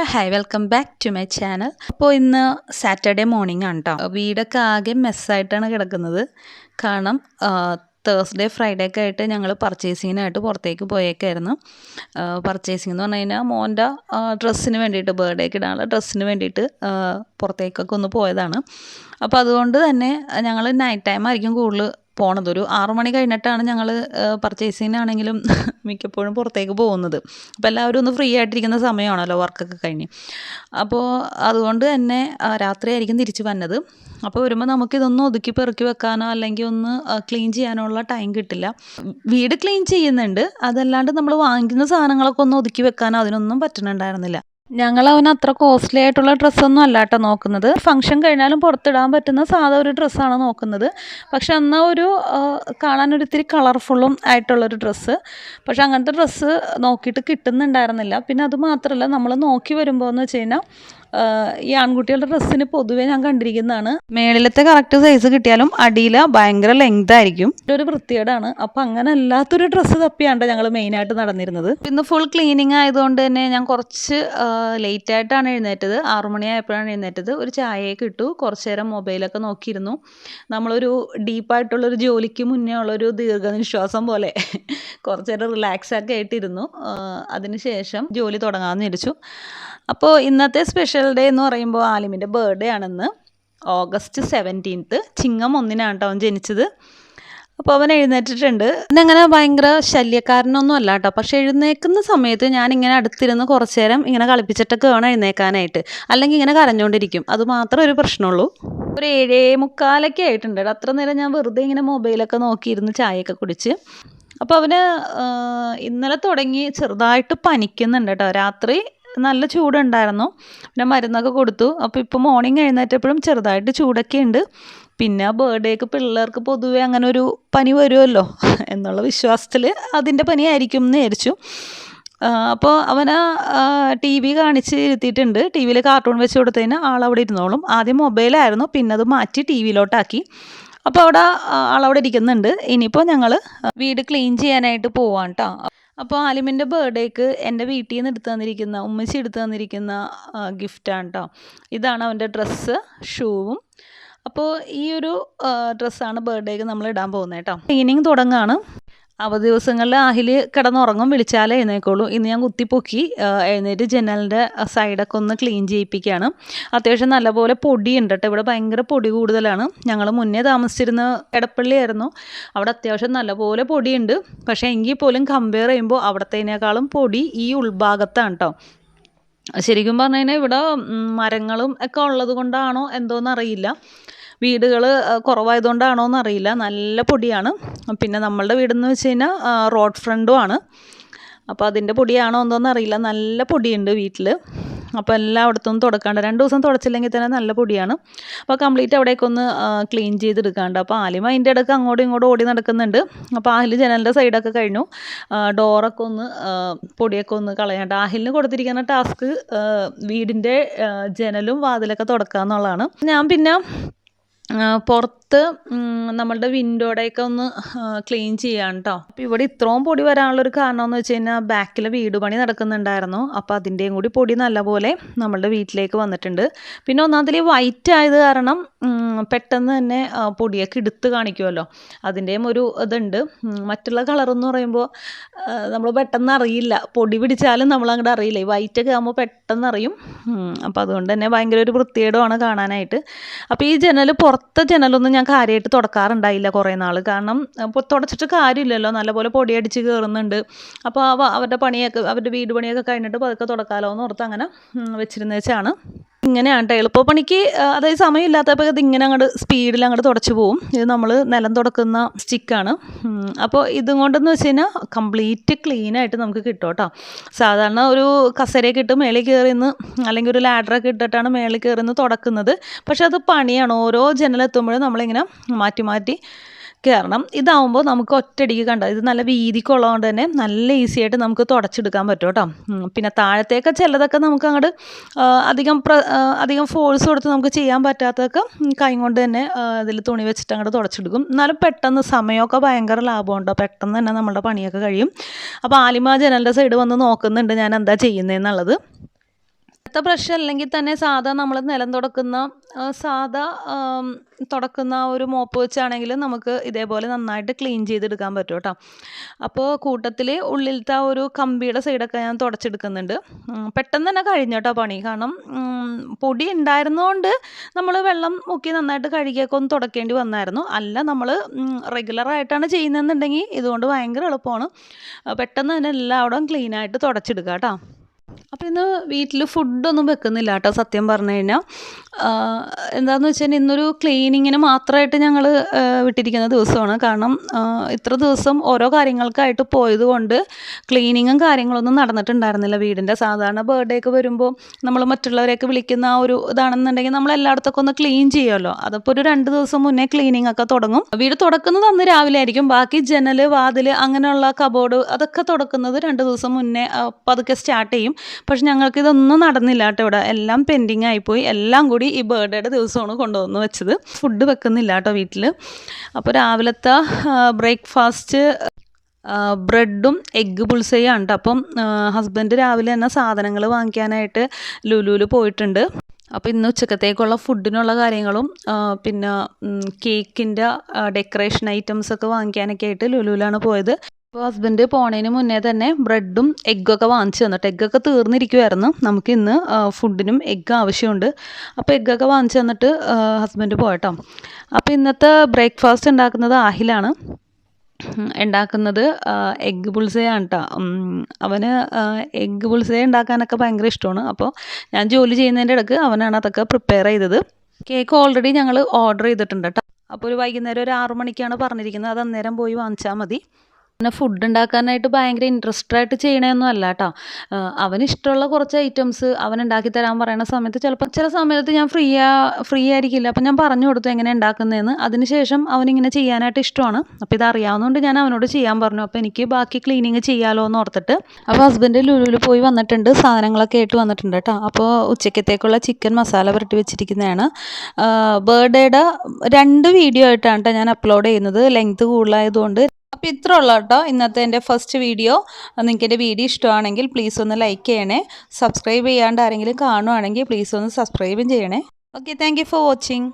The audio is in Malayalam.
Hello hi welcome back to my channel. അപ്പോൾ ഇന്ന് സാറ്റർഡേ മോർണിംഗ് ആണ് കേട്ടോ. വീടൊക്കെ ആകെ മെസ്സായിട്ടാണ് കിടക്കുന്നത്. കാരണം തേഴ്സ്ഡേ ഫ്രൈഡേ ഒക്കെ ആയിട്ട് ഞങ്ങൾ പർച്ചേസിങ്ങിനായിട്ട് പുറത്തേക്ക് പോയേക്കായിരുന്നു. പർച്ചേസിംഗ് എന്ന് പറഞ്ഞു കഴിഞ്ഞാൽ മോൻ്റെ ഡ്രസ്സിന് വേണ്ടിയിട്ട്, ബർത്ത്ഡേക്ക് ഇടാനുള്ള ഡ്രസ്സിന് വേണ്ടിയിട്ട് പുറത്തേക്കൊക്കെ ഒന്ന് പോയതാണ്. അപ്പോൾ അതുകൊണ്ട് തന്നെ ഞങ്ങൾ നൈറ്റ് ടൈം ആയിരിക്കും കൂടുതൽ പോണത്. ഒരു 6 മണി കഴിഞ്ഞിട്ടാണ് ഞങ്ങൾ പർച്ചേസിങ്ങിനാണെങ്കിലും മിക്കപ്പോഴും പുറത്തേക്ക് പോകുന്നത്. അപ്പോൾ എല്ലാവരും ഒന്ന് ഫ്രീ ആയിട്ടിരിക്കുന്ന സമയമാണല്ലോ വർക്കൊക്കെ കഴിഞ്ഞ്. അപ്പോൾ അതുകൊണ്ട് തന്നെ രാത്രിയായിരിക്കും തിരിച്ച് വന്നത്. അപ്പോൾ വരുമ്പോൾ നമുക്കിതൊന്നും ഒതുക്കി പെറുക്കി വെക്കാനോ അല്ലെങ്കിൽ ഒന്ന് ക്ലീൻ ചെയ്യാനോ ഉള്ള ടൈം കിട്ടില്ല. വീട് ക്ലീൻ ചെയ്യുന്നുണ്ട്, അതല്ലാണ്ട് നമ്മൾ വാങ്ങിക്കുന്ന സാധനങ്ങളൊക്കെ ഒന്ന് ഒതുക്കി വെക്കാനോ അതിനൊന്നും പറ്റുന്നുണ്ടായിരുന്നില്ല. ഞങ്ങൾ അവന് അത്ര കോസ്റ്റ്ലി ആയിട്ടുള്ള ഡ്രസ്സൊന്നും അല്ല കേട്ടോ നോക്കുന്നത്. ഫംഗ്ഷൻ കഴിഞ്ഞാലും പുറത്തിടാൻ പറ്റുന്ന സാധാ ഒരു ഡ്രസ്സാണ് നോക്കുന്നത്. പക്ഷെ എന്നാൽ ഒരു കാണാനൊരു ഇത്തിരി കളർഫുള്ളും ആയിട്ടുള്ളൊരു ഡ്രസ്സ്. പക്ഷെ അങ്ങനത്തെ ഡ്രസ്സ് നോക്കിയിട്ട് കിട്ടുന്നുണ്ടായിരുന്നില്ല. പിന്നെ അത് മാത്രമല്ല, നമ്മൾ നോക്കി വരുമ്പോൾ എന്ന് വെച്ച് കഴിഞ്ഞാൽ ഈ ആൺകുട്ടികളുടെ ഡ്രസ്സിന് പൊതുവേ ഞാൻ കണ്ടിരിക്കുന്നതാണ്, മേളിലത്തെ കറക്റ്റ് സൈസ് കിട്ടിയാലും അടിയിൽ ഭയങ്കര ലെങ്ത് ആയിരിക്കും. ഒരു വൃത്തികേടാണ്. അപ്പം അങ്ങനെ അല്ലാത്തൊരു ഡ്രസ്സ് തപ്പിയാണ് ഞങ്ങൾ മെയിനായിട്ട് നടന്നിരുന്നത്. ഇന്ന് ഫുൾ ക്ലീനിങ് ആയതുകൊണ്ട് തന്നെ ഞാൻ കുറച്ച് ലേറ്റായിട്ടാണ് എഴുന്നേറ്റത്. 6 മണിയായപ്പോഴാണ് എഴുന്നേറ്റത്. ഒരു ചായയൊക്കെ ഇട്ടു, കുറച്ച് നേരം മൊബൈലൊക്കെ നോക്കിയിരുന്നു. നമ്മളൊരു ഡീപ്പായിട്ടുള്ളൊരു ജോലിക്ക് മുന്നേ ഉള്ളൊരു ദീർഘനിശ്വാസം പോലെ കുറച്ച് നേരം റിലാക്സൊക്കെ ആയിട്ടിരുന്നു. അതിനുശേഷം ജോലി തുടങ്ങാമെന്ന് വിചാരിച്ചു. അപ്പോൾ ഇന്നത്തെ സ്പെഷ്യൽ ഡേ എന്ന് പറയുമ്പോൾ ആലിമിൻ്റെ ബർത്ത്ഡേ ആണെന്ന്. ഓഗസ്റ്റ് 17 ചിങ്ങം 1 കേട്ടോ അവൻ ജനിച്ചത്. അപ്പോൾ അവൻ എഴുന്നേറ്റിട്ടുണ്ട്. അങ്ങനെ ഭയങ്കര ശല്യക്കാരനൊന്നും അല്ല കേട്ടോ. പക്ഷെ എഴുന്നേൽക്കുന്ന സമയത്ത് ഞാനിങ്ങനെ അടുത്തിരുന്ന് കുറച്ച് നേരം ഇങ്ങനെ കളിപ്പിച്ചിട്ടൊക്കെ വേണം എഴുന്നേൽക്കാനായിട്ട്, അല്ലെങ്കിൽ ഇങ്ങനെ കരഞ്ഞുകൊണ്ടിരിക്കും. അത് മാത്രമേ ഒരു പ്രശ്നമുള്ളൂ. ഒരു 7:45 ആയിട്ടുണ്ട്. അത്ര നേരം ഞാൻ വെറുതെ ഇങ്ങനെ മൊബൈലൊക്കെ നോക്കിയിരുന്ന് ചായയൊക്കെ കുടിച്ച്. അപ്പോൾ അവന് ഇന്നലെ തുടങ്ങി ചെറുതായിട്ട് പനിക്കുന്നുണ്ട് കേട്ടോ. രാത്രി നല്ല ചൂടുണ്ടായിരുന്നു, പിന്നെ മരുന്നൊക്കെ കൊടുത്തു. അപ്പോൾ ഇപ്പോൾ മോർണിംഗ് എഴുന്നേറ്റപ്പോഴും ചെറുതായിട്ട് ചൂടൊക്കെ ഉണ്ട്. പിന്നെ ബർത്ത്ഡേക്ക് പിള്ളേർക്ക് പൊതുവേ അങ്ങനെ ഒരു പനി വരുമല്ലോ എന്നുള്ള വിശ്വാസത്തിൽ അതിൻ്റെ പനി ആയിരിക്കും എന്ന് വിചാരിച്ചു. അപ്പോൾ അവനെ TV കാണിച്ച് ഇരുത്തിയിട്ടുണ്ട്. TV കാർട്ടൂൺ വെച്ച് കൊടുത്തതിന് ആളവിടെ ഇരുന്നോളും. ആദ്യം മൊബൈലായിരുന്നു, പിന്നെ അത് മാറ്റി TV അപ്പോൾ അവിടെ ആളവിടെ ഇരിക്കുന്നുണ്ട്. ഇനിയിപ്പോൾ ഞങ്ങൾ വീട് ക്ലീൻ ചെയ്യാനായിട്ട് പോവാം കേട്ടോ. അപ്പോൾ ആലിമിൻ്റെ ബർത്ത്ഡേക്ക് എൻ്റെ വീട്ടിൽ നിന്ന് ഉമ്മച്ചി എടുത്തു തന്നിരിക്കുന്ന ഗിഫ്റ്റാണ് കേട്ടോ. ഇതാണ് അവൻ്റെ ഡ്രസ്സ്, ഷൂവും. അപ്പോൾ ഈ ഒരു ഡ്രസ്സാണ് ബർത്ത്ഡേക്ക് നമ്മൾ ഇടാൻ പോകുന്നത് കേട്ടോ. ക്ലീനിങ് തുടങ്ങുകയാണ്. അവധി ദിവസങ്ങളിൽ ആഹിൽ കിടന്നുറങ്ങും, വിളിച്ചാലേ എഴുന്നേക്കുള്ളൂ. ഇന്ന് ഞാൻ കുത്തിപ്പൊക്കി എഴുന്നേറ്റ് ജനലിൻ്റെ സൈഡൊക്കെ ഒന്ന് ക്ലീൻ ചെയ്യിപ്പിക്കുകയാണ്. അത്യാവശ്യം നല്ലപോലെ പൊടിയുണ്ട് കേട്ടോ. ഇവിടെ ഭയങ്കര പൊടി കൂടുതലാണ്. ഞങ്ങൾ മുന്നേ താമസിച്ചിരുന്ന എടപ്പള്ളിയായിരുന്നു. അവിടെ അത്യാവശ്യം നല്ലപോലെ പൊടിയുണ്ട്. പക്ഷേ എങ്കിൽ പോലും കമ്പയർ ചെയ്യുമ്പോൾ അവിടത്തേനേക്കാളും പൊടി ഈ ഉൾഭാഗത്താണ് കേട്ടോ. ശരിക്കും പറഞ്ഞു കഴിഞ്ഞാൽ ഇവിടെ മരങ്ങളും ഒക്കെ ഉള്ളത് കൊണ്ടാണോ എന്തോന്നറിയില്ല, വീടുകൾ കുറവായതുകൊണ്ടാണോ എന്നറിയില്ല, നല്ല പൊടിയാണ്. പിന്നെ നമ്മളുടെ വീടെന്ന് വെച്ച് കഴിഞ്ഞാൽ റോഡ് ഫ്രണ്ടും ആണ്. അപ്പോൾ അതിൻ്റെ പൊടിയാണോ എന്തോന്നറിയില്ല, നല്ല പൊടിയുണ്ട് വീട്ടിൽ. അപ്പോൾ എല്ലായിടത്തും തുടക്കാണ്ട് 2 ദിവസം തുടച്ചില്ലെങ്കിൽ തന്നെ നല്ല പൊടിയാണ്. അപ്പോൾ കംപ്ലീറ്റ് അവിടേക്ക് ഒന്ന് ക്ലീൻ ചെയ്തെടുക്കാണ്ട്. അപ്പോൾ ആലിമ അതിൻ്റെ ഇടയ്ക്ക് അങ്ങോട്ടും ഇങ്ങോട്ടും ഓടി നടക്കുന്നുണ്ട്. അപ്പോൾ ആഹിൽ ജനലിൻ്റെ സൈഡൊക്കെ കഴിഞ്ഞു. ഡോറൊക്കെ ഒന്ന് പൊടിയൊക്കെ ഒന്ന് കളയാണ്ട്. ആഹിലിന് കൊടുത്തിരിക്കുന്ന ടാസ്ക് വീടിൻ്റെ ജനലും വാതിലൊക്കെ തുടക്കുക എന്നുള്ളതാണ്. ഞാൻ പിന്നെ പുറത്ത് നമ്മളുടെ വിൻഡോയുടെയൊക്കെ ഒന്ന് ക്ലീൻ ചെയ്യാൻ കേട്ടോ. അപ്പോൾ ഇവിടെ ഇത്രയും പൊടി വരാനുള്ളൊരു കാരണം എന്ന് വെച്ച് കഴിഞ്ഞാൽ ബാക്കിൽ വീട് പണി നടക്കുന്നുണ്ടായിരുന്നു. അപ്പോൾ അതിൻ്റെയും കൂടി പൊടി നല്ലപോലെ നമ്മളുടെ വീട്ടിലേക്ക് വന്നിട്ടുണ്ട്. പിന്നെ ഒന്നാമതിൽ വൈറ്റ് ആയത് കാരണം പെട്ടെന്ന് തന്നെ പൊടിയൊക്കെ എടുത്ത് കാണിക്കുമല്ലോ, അതിൻ്റെയും ഒരു ഇതുണ്ട്. മറ്റുള്ള കളറെന്ന് പറയുമ്പോൾ നമ്മൾ പെട്ടെന്ന് അറിയില്ല, പൊടി പിടിച്ചാലും നമ്മൾ അങ്ങോട്ട് അറിയില്ല. ഈ വൈറ്റൊക്കെ ആകുമ്പോൾ പെട്ടെന്ന് അറിയും. അപ്പോൾ അതുകൊണ്ട് തന്നെ ഭയങ്കര ഒരു വൃത്തികേടുമാണ് കാണാനായിട്ട്. അപ്പോൾ ഈ പുറത്തെ ജനലൊന്നും ഞാൻ കാര്യമായിട്ട് തുടക്കാറുണ്ടായില്ല കുറേ നാൾ. കാരണം ഇപ്പോൾ തുടച്ചിട്ട് കാര്യമില്ലല്ലോ, നല്ലപോലെ പൊടിയടിച്ച് കയറുന്നുണ്ട്. അപ്പോൾ അവരുടെ വീട് പണിയൊക്കെ കഴിഞ്ഞിട്ട് പതുക്കെ തുടക്കാമല്ലോ എന്ന് ഓർത്ത് അങ്ങനെ വെച്ചിരുന്ന വെച്ചാണ്. ഇങ്ങനെയാണ് കേട്ടോ എളുപ്പപ്പണിക്ക്, അതായത് സമയമില്ലാത്തപ്പോൾ ഇതിങ്ങനെ സ്പീഡിൽ അങ്ങോട്ട് തുടച്ചു പോവും. ഇത് നമ്മൾ നിലം തുടക്കുന്ന സ്റ്റിക്കാണ്. അപ്പോൾ ഇതും കൊണ്ടെന്ന് വെച്ച് കഴിഞ്ഞാൽ കംപ്ലീറ്റ് ക്ലീനായിട്ട് നമുക്ക് കിട്ടും കേട്ടോ. സാധാരണ ഒരു കസേരയൊക്കെ ഇട്ട് മേളിൽ കയറിന്ന് അല്ലെങ്കിൽ ഒരു ലാഡറൊക്കെ ഇട്ടിട്ടാണ് മേളിൽ കയറിന്ന് തുടക്കുന്നത്. പക്ഷെ അത് പണിയാണ്. ഓരോ ജനലെത്തുമ്പോഴും നമ്മളിങ്ങനെ മാറ്റി മാറ്റി കയറണം. ഇതാവുമ്പോൾ നമുക്ക് ഒറ്റയടിക്ക് കണ്ട, ഇത് നല്ല വീതിക്കുള്ളതുകൊണ്ട് തന്നെ നല്ല ഈസി ആയിട്ട് നമുക്ക് തുടച്ചെടുക്കാൻ പറ്റും കേട്ടോ. പിന്നെ താഴത്തേക്ക് ചിലതൊക്കെ നമുക്ക് അങ്ങോട്ട് അധികം ഫോഴ്സ് കൊടുത്ത് നമുക്ക് ചെയ്യാൻ പറ്റാത്തതൊക്കെ കൈ കൊണ്ട് തന്നെ ഇതിൽ തുണി വെച്ചിട്ട് അങ്ങോട്ട് തുടച്ചെടുക്കും. എന്നാലും പെട്ടെന്ന് സമയമൊക്കെ ഭയങ്കര ലാഭമുണ്ടോ, പെട്ടെന്ന് തന്നെ നമ്മളുടെ പണിയൊക്കെ കഴിയും. അപ്പോൾ ആലിമ ജനലിൻ്റെ സൈഡ് വന്ന് നോക്കുന്നുണ്ട് ഞാൻ എന്താ ചെയ്യുന്നതെന്നുള്ളത്. ബ്രഷ് അല്ലെങ്കിൽ തന്നെ സാധാ നമ്മൾ നിലം തുടക്കുന്ന സാധാ തുടക്കുന്ന ഒരു മോപ്പ് വെച്ചാണെങ്കിൽ നമുക്ക് ഇതേപോലെ നന്നായിട്ട് ക്ലീൻ ചെയ്തെടുക്കാൻ പറ്റും കേട്ടോ. അപ്പോൾ കൂട്ടത്തിൽ ഉള്ളിലത്തെ ആ ഒരു കമ്പിയുടെ സൈഡൊക്കെ ഞാൻ തുടച്ചെടുക്കുന്നുണ്ട്. പെട്ടെന്ന് തന്നെ കഴിഞ്ഞു കേട്ടോ പണി. കാരണം പൊടി ഉണ്ടായിരുന്നതുകൊണ്ട് നമ്മൾ വെള്ളം മുക്കി നന്നായിട്ട് കഴുകിയൊക്കെ ഒന്ന് തുടക്കേണ്ടി വന്നായിരുന്നു. അല്ല നമ്മൾ റെഗുലറായിട്ടാണ് ചെയ്യുന്നതെന്നുണ്ടെങ്കിൽ ഇതുകൊണ്ട് ഭയങ്കര എളുപ്പമാണ്. പെട്ടെന്ന് തന്നെ എല്ലായിടവും ക്ലീനായിട്ട് തുടച്ചെടുക്കുക കേട്ടോ. അപ്പോൾ ഇന്ന് വീട്ടിൽ ഫുഡൊന്നും വെക്കുന്നില്ല കേട്ടോ സത്യം പറഞ്ഞു കഴിഞ്ഞാൽ. എന്താണെന്ന് വെച്ചാൽ ഇന്നൊരു ക്ലീനിങ്ങിന് മാത്രമായിട്ട് ഞങ്ങൾ വിട്ടിരിക്കുന്ന ദിവസമാണ്. കാരണം ഇത്ര ദിവസം ഓരോ കാര്യങ്ങൾക്കായിട്ട് പോയത് കൊണ്ട് ക്ലീനിങ്ങും കാര്യങ്ങളൊന്നും നടന്നിട്ടുണ്ടായിരുന്നില്ല വീടിൻ്റെ. സാധാരണ ബർത്ത്ഡേ ഒക്കെ വരുമ്പോൾ നമ്മൾ മറ്റുള്ളവരെയൊക്കെ വിളിക്കുന്ന ആ ഒരു ഇതാണെന്നുണ്ടെങ്കിൽ നമ്മൾ എല്ലായിടത്തൊക്കെ ഒന്ന് ക്ലീൻ ചെയ്യുമല്ലോ. അതിപ്പോൾ ഒരു 2 ദിവസം മുന്നേ ക്ലീനിങ് ഒക്കെ തുടങ്ങും. വീട് തുടക്കുന്നത് അന്ന് രാവിലെ ആയിരിക്കും. ബാക്കി ജനൽ, വാതിൽ, അങ്ങനെയുള്ള കബോർഡ് അതൊക്കെ തുടക്കുന്നത് 2 ദിവസം മുന്നേ പതുക്കെ സ്റ്റാർട്ട് ചെയ്യും. പക്ഷെ ഞങ്ങൾക്കിതൊന്നും നടന്നില്ല കേട്ടോ. ഇവിടെ എല്ലാം പെൻഡിങ് ആയിപ്പോയി. എല്ലാം കൂടി ഈ ബർത്ത്ഡേയുടെ ദിവസമാണ് കൊണ്ടുവന്ന് വെച്ചത്. ഫുഡ് വെക്കുന്നില്ല കേട്ടോ വീട്ടിൽ. അപ്പോൾ രാവിലത്തെ ബ്രേക്ക്ഫാസ്റ്റ് ബ്രെഡും എഗ്ഗ് ബുൾസയാണ് കേട്ടോ. അപ്പം ഹസ്ബൻഡ് രാവിലെ തന്നെ സാധനങ്ങൾ വാങ്ങിക്കാനായിട്ട് ലുലുവിൽ പോയിട്ടുണ്ട്. അപ്പോൾ ഇന്ന് ഉച്ചക്കത്തേക്കുള്ള ഫുഡിനുള്ള കാര്യങ്ങളും പിന്നെ കേക്കിൻ്റെ ഡെക്കറേഷൻ ഐറ്റംസൊക്കെ വാങ്ങിക്കാനൊക്കെ ആയിട്ട് ലുലുവിലാണ് പോയത്. അപ്പോൾ ഹസ്ബൻഡ് പോണതിന് മുന്നേ തന്നെ ബ്രെഡും എഗ്ഗൊക്കെ വാങ്ങിച്ചു തന്നിട്ട്, എഗ്ഗൊക്കെ തീർന്നിരിക്കുമായിരുന്നു. നമുക്ക് ഇന്ന് ഫുഡിനും എഗ്ഗ് ആവശ്യമുണ്ട്. അപ്പോൾ എഗ്ഗൊക്കെ വാങ്ങിച്ചു തന്നിട്ട് ഹസ്ബൻഡ് പോയട്ടോ. അപ്പോൾ ഇന്നത്തെ ബ്രേക്ക്ഫാസ്റ്റ് ഉണ്ടാക്കുന്നത് ആഹിലാണ് ഉണ്ടാക്കുന്നത്. എഗ്ഗ് ബുൾസയാണ് കേട്ടോ. അവന് എഗ്ഗ് ബുൾസേ ഉണ്ടാക്കാനൊക്കെ ഭയങ്കര ഇഷ്ടമാണ്. അപ്പോൾ ഞാൻ ജോലി ചെയ്യുന്നതിൻ്റെ ഇടയ്ക്ക് അവനാണ് അതൊക്കെ പ്രിപ്പയർ ചെയ്തത്. കേക്ക് ഓൾറെഡി ഞങ്ങൾ ഓർഡർ ചെയ്തിട്ടുണ്ട് കേട്ടോ. അപ്പോൾ ഒരു വൈകുന്നേരം ഒരു 6 മണിക്കാണ് പറഞ്ഞിരിക്കുന്നത്. അത് അന്നേരം പോയി വാങ്ങിച്ചാൽ മതി. പിന്നെ ഫുഡ് ഉണ്ടാക്കാനായിട്ട് ഭയങ്കര ഇൻട്രസ്റ്റഡ് ആയിട്ട് ചെയ്യണമൊന്നും അല്ല കേട്ടോ. അവനിഷ്ടമുള്ള കുറച്ച് ഐറ്റംസ് അവൻ ഉണ്ടാക്കി തരാൻ പറയുന്ന സമയത്ത് ചിലപ്പോൾ ചില സമയത്ത് ഞാൻ ഫ്രീ ആയിരിക്കില്ല. അപ്പം ഞാൻ പറഞ്ഞു കൊടുത്തു എങ്ങനെ ഉണ്ടാക്കുന്നതെന്ന്. അതിനുശേഷം അവനിങ്ങനെ ചെയ്യാനായിട്ട് ഇഷ്ടമാണ്. അപ്പോൾ ഇതറിയാവുന്നതുകൊണ്ട് ഞാൻ അവനോട് ചെയ്യാൻ പറഞ്ഞു. അപ്പോൾ എനിക്ക് ബാക്കി ക്ലീനിങ് ചെയ്യാമല്ലോ എന്ന് ഓർത്തിട്ട്. അപ്പോൾ ഹസ്ബൻഡ് ലുലുവിൽ പോയി വന്നിട്ടുണ്ട്. സാധനങ്ങളൊക്കെ ആയിട്ട് വന്നിട്ടുണ്ട് കേട്ടോ. അപ്പോൾ ഉച്ചക്കത്തേക്കുള്ള ചിക്കൻ മസാല പുരട്ടി വെച്ചിരിക്കുന്നതാണ്. ബർത്ത്ഡേയുടെ 2 വീഡിയോ ആയിട്ടാണ് കേട്ടോ ഞാൻ അപ്ലോഡ് ചെയ്യുന്നത്. ലെങ്ത് കൂടുതലായതുകൊണ്ട്. അപ്പോൾ ഇത്ര ഉള്ളൂ കേട്ടോ ഇന്നത്തെ എൻ്റെ ഫസ്റ്റ് വീഡിയോ. നിങ്ങൾക്ക് എൻ്റെ വീഡിയോ ഇഷ്ടമാണെങ്കിൽ പ്ലീസ് ഒന്ന് ലൈക്ക് ചെയ്യണേ. സബ്സ്ക്രൈബ് ചെയ്യാണ്ട് ആരെങ്കിലും കാണുവാണെങ്കിൽ പ്ലീസ് ഒന്ന് സബ്സ്ക്രൈബും ചെയ്യണേ. Okay, thank you for watching.